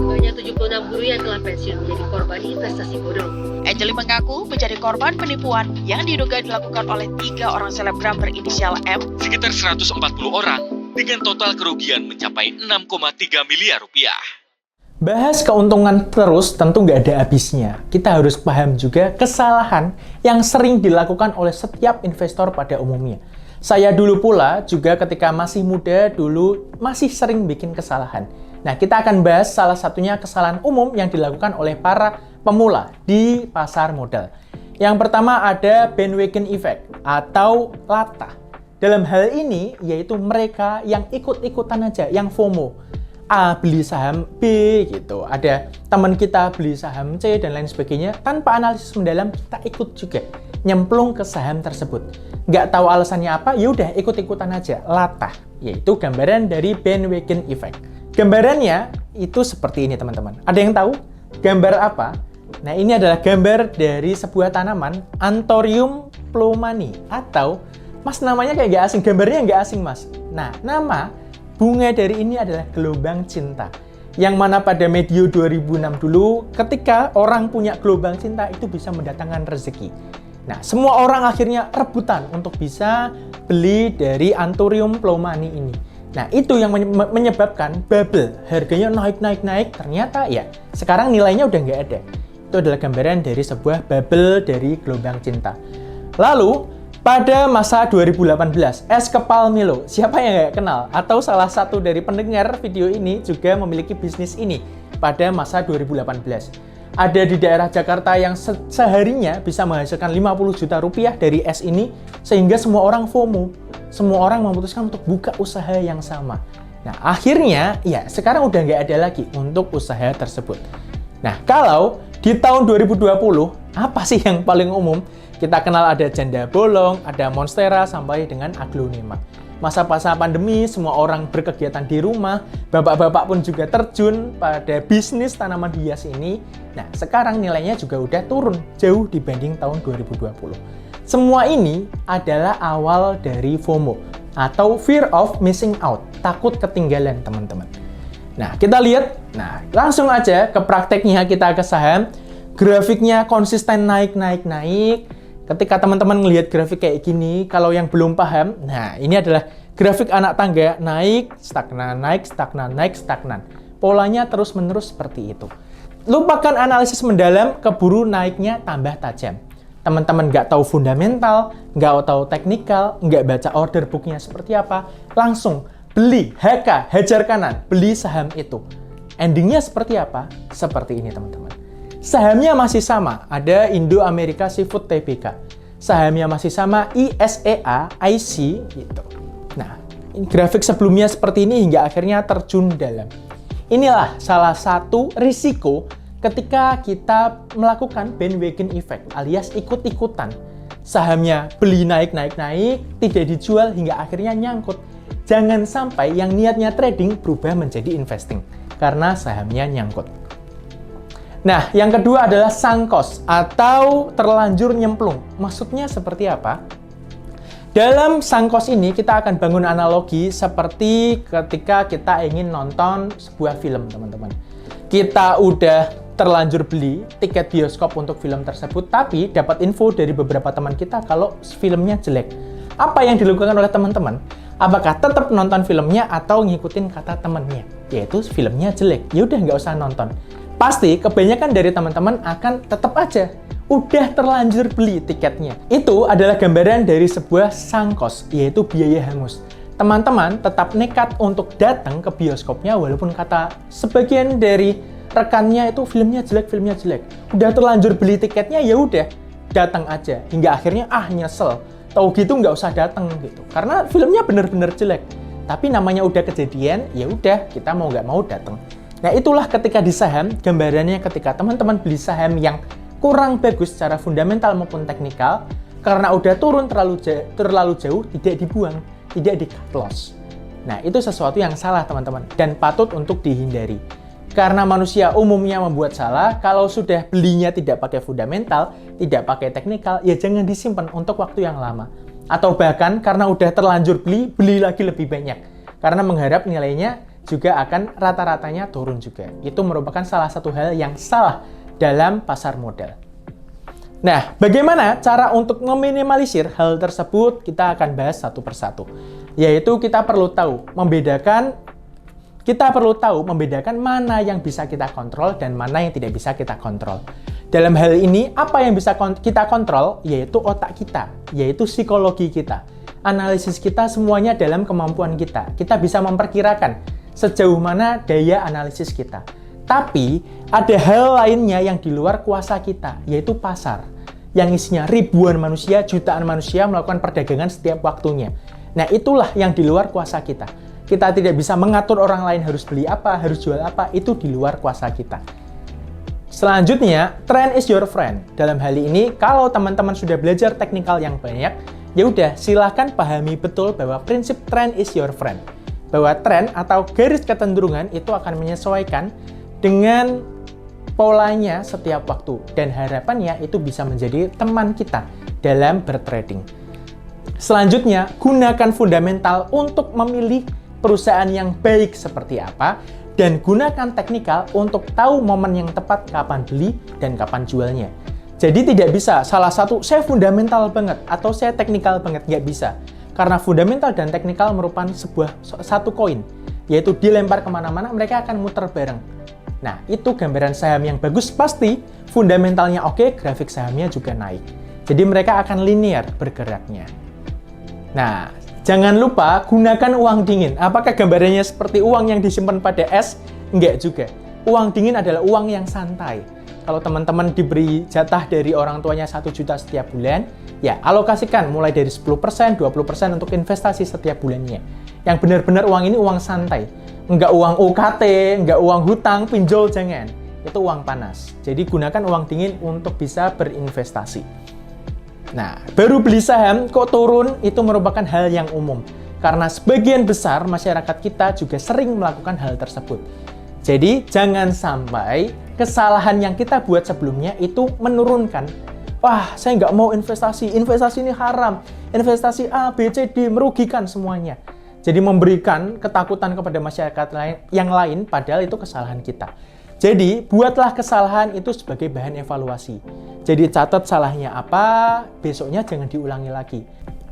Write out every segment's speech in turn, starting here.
Banyak 76 guru yang telah pensiun menjadi korban investasi bodong. Angeli mengaku menjadi korban penipuan yang diduga dilakukan oleh 3 orang selebgram berinisial M. Sekitar 140 orang dengan total kerugian mencapai 6,3 miliar rupiah. Bahas keuntungan terus tentu nggak ada habisnya. Kita harus paham juga kesalahan yang sering dilakukan oleh setiap investor pada umumnya. Saya dulu pula juga ketika masih muda dulu masih sering bikin kesalahan. Nah, kita akan bahas salah satunya kesalahan umum yang dilakukan oleh para pemula di pasar modal. Yang pertama ada bandwagon effect atau latah. Dalam hal ini yaitu mereka yang ikut-ikutan aja, yang FOMO. A beli saham B gitu. Ada teman kita beli saham C dan lain sebagainya. Tanpa analisis mendalam kita ikut juga. Nyemplung ke saham tersebut. Nggak tahu alasannya apa, ya udah ikut-ikutan aja. Latah. Yaitu gambaran dari bandwagon effect. Gambarannya itu seperti ini teman-teman. Ada yang tahu gambar apa? Nah, ini adalah gambar dari sebuah tanaman Anthurium plumani atau Mas namanya kayak nggak asing, gambarnya nggak asing Mas. Nah, nama bunga dari ini adalah gelombang cinta. Yang mana pada medio 2006 dulu ketika orang punya gelombang cinta itu bisa mendatangkan rezeki. Nah, semua orang akhirnya rebutan untuk bisa beli dari Anthurium plumani ini. Nah, itu yang menyebabkan bubble. Harganya naik. Ternyata ya, sekarang nilainya udah nggak ada. Itu adalah gambaran dari sebuah bubble dari gelombang cinta. Lalu, pada masa 2018, es kepal Milo. Siapa yang nggak kenal? Atau salah satu dari pendengar video ini juga memiliki bisnis ini pada masa 2018. Ada di daerah Jakarta yang seharinya bisa menghasilkan 50 juta rupiah dari es ini, sehingga semua orang FOMO. Semua orang memutuskan untuk buka usaha yang sama. Nah, akhirnya, ya sekarang udah nggak ada lagi untuk usaha tersebut. Nah, kalau di tahun 2020, apa sih yang paling umum? Kita kenal ada janda bolong, ada monstera, sampai dengan aglonema. Masa-masa pandemi, semua orang berkegiatan di rumah, bapak-bapak pun juga terjun pada bisnis tanaman hias ini. Nah, sekarang nilainya juga udah turun jauh dibanding tahun 2020. Semua ini adalah awal dari FOMO atau fear of missing out, takut ketinggalan teman-teman. Nah, kita lihat, langsung aja ke prakteknya kita ke saham. Grafiknya konsisten naik. Ketika teman-teman melihat grafik kayak gini, kalau yang belum paham, nah ini adalah grafik anak tangga, naik, stagnan. Polanya terus-menerus seperti itu. Lupakan analisis mendalam, keburu naiknya tambah tajam. Teman-teman nggak tahu fundamental, nggak tahu teknikal, nggak baca order booknya seperti apa, langsung beli, HK, hajar kanan, beli saham itu. Endingnya seperti apa? Seperti ini teman-teman. Sahamnya masih sama, ada Indo Amerika Seafood Tbk. Sahamnya masih sama, ISEA, IC, gitu. Nah, grafik sebelumnya seperti ini hingga akhirnya terjun dalam. Inilah salah satu risiko ketika kita melakukan bandwagon effect alias ikut-ikutan. Sahamnya beli naik, tidak dijual hingga akhirnya nyangkut. Jangan sampai yang niatnya trading berubah menjadi investing karena sahamnya nyangkut. Nah, yang kedua adalah sunk cost atau terlanjur nyemplung. Maksudnya seperti apa? Dalam sunk cost ini kita akan bangun analogi seperti ketika kita ingin nonton sebuah film, teman-teman. Kita udah terlanjur beli tiket bioskop untuk film tersebut, tapi dapat info dari beberapa teman kita kalau filmnya jelek. Apa yang dilakukan oleh teman-teman? Apakah tetap nonton filmnya atau ngikutin kata temannya? Yaitu filmnya jelek, ya udah nggak usah nonton. Pasti kebanyakan dari teman-teman akan tetap aja udah terlanjur beli tiketnya. Itu adalah gambaran dari sebuah sunk cost, yaitu biaya hangus. Teman-teman tetap nekat untuk datang ke bioskopnya walaupun kata sebagian dari rekannya itu filmnya jelek. Udah terlanjur beli tiketnya, ya udah datang aja. Hingga akhirnya nyesel. Tahu gitu nggak usah datang gitu. Karena filmnya bener-bener jelek. Tapi namanya udah kejadian, ya udah kita mau nggak mau datang. Nah, itulah ketika di saham, gambarannya ketika teman-teman beli saham yang kurang bagus secara fundamental maupun teknikal, karena udah turun terlalu jauh, tidak dibuang, tidak di-cut loss. Nah, itu sesuatu yang salah teman-teman, dan patut untuk dihindari. Karena manusia umumnya membuat salah, kalau sudah belinya tidak pakai fundamental, tidak pakai teknikal, ya jangan disimpan untuk waktu yang lama. Atau bahkan karena udah terlanjur beli lagi lebih banyak. karena mengharap nilainya juga akan rata-ratanya turun juga. Itu merupakan salah satu hal yang salah dalam pasar modal. Nah, bagaimana cara untuk meminimalisir hal tersebut? Kita akan bahas satu persatu. Yaitu kita perlu tahu membedakan mana yang bisa kita kontrol dan mana yang tidak bisa kita kontrol. Dalam hal ini, apa yang bisa kita kontrol? Yaitu otak kita, yaitu psikologi kita. Analisis kita semuanya dalam kemampuan kita. Kita bisa memperkirakan sejauh mana daya analisis kita. Tapi, ada hal lainnya yang di luar kuasa kita, yaitu pasar. Yang isinya ribuan manusia, jutaan manusia melakukan perdagangan setiap waktunya. Nah, itulah yang di luar kuasa kita. Kita tidak bisa mengatur orang lain harus beli apa, harus jual apa, itu di luar kuasa kita. Selanjutnya, trend is your friend. Dalam hal ini, kalau teman-teman sudah belajar teknikal yang banyak, ya udah silahkan pahami betul bahwa prinsip trend is your friend. Bahwa tren atau garis kecenderungan itu akan menyesuaikan dengan polanya setiap waktu, dan harapannya itu bisa menjadi teman kita dalam bertrading. Selanjutnya, gunakan fundamental untuk memilih perusahaan yang baik seperti apa, dan gunakan teknikal untuk tahu momen yang tepat kapan beli dan kapan jualnya. Jadi tidak bisa salah satu saya fundamental banget atau saya teknikal banget, nggak bisa. Karena fundamental dan teknikal merupakan satu koin, yaitu dilempar kemana-mana mereka akan muter bareng. Nah, itu gambaran saham yang bagus pasti fundamentalnya oke, grafik sahamnya juga naik. Jadi mereka akan linear bergeraknya. Nah, jangan lupa gunakan uang dingin. Apakah gambarannya seperti uang yang disimpan pada es? Enggak juga. Uang dingin adalah uang yang santai. Kalau teman-teman diberi jatah dari orang tuanya 1 juta setiap bulan, ya alokasikan mulai dari 10%, 20% untuk investasi setiap bulannya. Yang benar-benar uang ini uang santai. Enggak uang UKT, enggak uang hutang, pinjol, jangan. Itu uang panas. Jadi gunakan uang dingin untuk bisa berinvestasi. Nah, baru beli saham kok turun itu merupakan hal yang umum. Karena sebagian besar masyarakat kita juga sering melakukan hal tersebut. Jadi jangan sampai kesalahan yang kita buat sebelumnya itu menurunkan. Wah, saya nggak mau investasi ini haram. Investasi A, B, C, D merugikan semuanya. Jadi memberikan ketakutan kepada masyarakat yang lain, padahal itu kesalahan kita. Jadi, buatlah kesalahan itu sebagai bahan evaluasi. Jadi, catat salahnya apa, besoknya jangan diulangi lagi.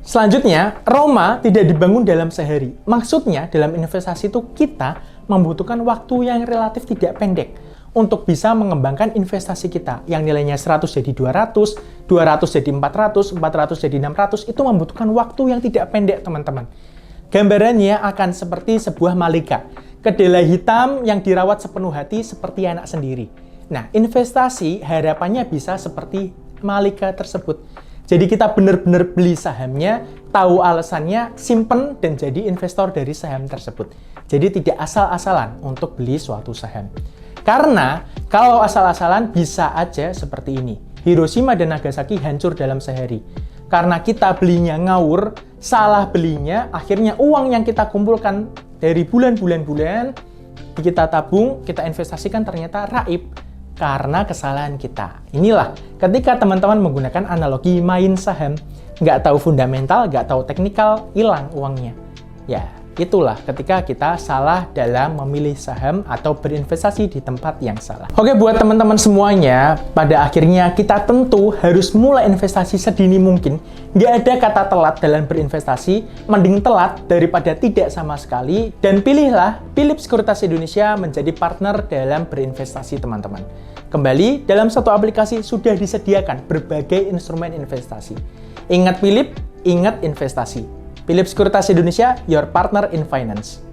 Selanjutnya, Roma tidak dibangun dalam sehari. Maksudnya, dalam investasi itu kita membutuhkan waktu yang relatif tidak pendek untuk bisa mengembangkan investasi kita. Yang nilainya 100 jadi 200, 200 jadi 400, 400 jadi 600, itu membutuhkan waktu yang tidak pendek, teman-teman. Gambarannya akan seperti sebuah malika. Kedelai hitam yang dirawat sepenuh hati seperti anak sendiri. Nah, investasi harapannya bisa seperti malika tersebut. Jadi kita benar-benar beli sahamnya, tahu alasannya, simpen, dan jadi investor dari saham tersebut. Jadi tidak asal-asalan untuk beli suatu saham. Karena kalau asal-asalan bisa aja seperti ini. Hiroshima dan Nagasaki hancur dalam sehari. Karena kita belinya ngawur, salah belinya, akhirnya uang yang kita kumpulkan dari bulan-bulan, kita tabung, kita investasikan ternyata raib karena kesalahan kita. Inilah ketika teman-teman menggunakan analogi main saham, nggak tahu fundamental, nggak tahu teknikal, hilang uangnya. Ya, itulah ketika kita salah dalam memilih saham atau berinvestasi di tempat yang salah. Oke, buat teman-teman semuanya, pada akhirnya kita tentu harus mulai investasi sedini mungkin. Nggak ada kata telat dalam berinvestasi, mending telat daripada tidak sama sekali, dan pilihlah Philips Sekuritas Indonesia menjadi partner dalam berinvestasi teman-teman. Kembali, dalam satu aplikasi sudah disediakan berbagai instrumen investasi. Ingat Philips, ingat investasi. Philips Sekuritas Indonesia, your partner in finance.